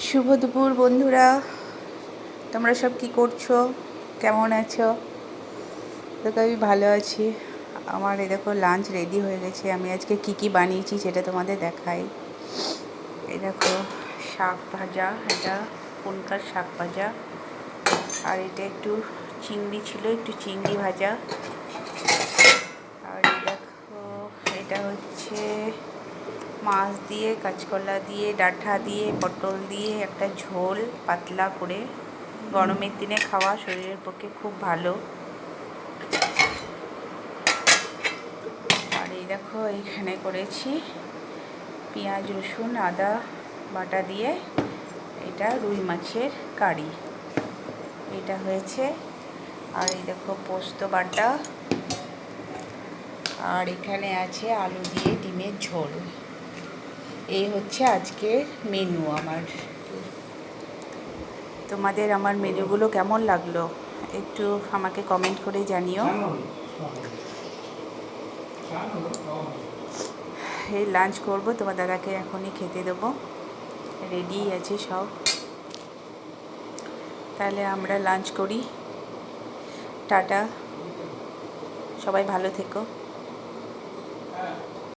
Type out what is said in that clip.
শুভ দুপুর বন্ধুরা, তোমরা সব কি করছো, কেমন আছো? দেখো আমি ভালো আছি। আমার এই দেখো লাঞ্চ রেডি হয়ে গেছে। আমি আজকে কি বানিয়েছি সেটা তোমাদের দেখাই। এই দেখো শাক ভাজা, এটা পুনকার শাক ভাজা, আর এটা একটু চিংড়ি ছিল, একটু চিংড়ি ভাজা, আর এই দেখো এটা হচ্ছে মাছ দিয়ে, কাঁচকলা দিয়ে, ডাঁটা দিয়ে, পটল দিয়ে একটা ঝোল পাতলা করে, গরমের দিনে খাওয়া শরীরের পক্ষে খুব ভালো। আর এই দেখো এইখানে করেছি পেঁয়াজ রসুন আদা বাটা দিয়ে এটা রুই মাছের কারি, এটা হয়েছে। আর এই দেখো পোস্ত বাটা, আর এখানে আছে আলু দিয়ে ডিমের ঝোল। এই হচ্ছে আজকের মেনু আমার। তোমাদের আমার মেনুগুলো কেমন লাগলো একটু আমাকে কমেন্ট করে জানিও। এই লাঞ্চ করব, তোমার দাদাকে এখনই খেতে দেবো, রেডি আছে সব। তাহলে আমরা লাঞ্চ করি। টাটা, সবাই ভালো থেকো।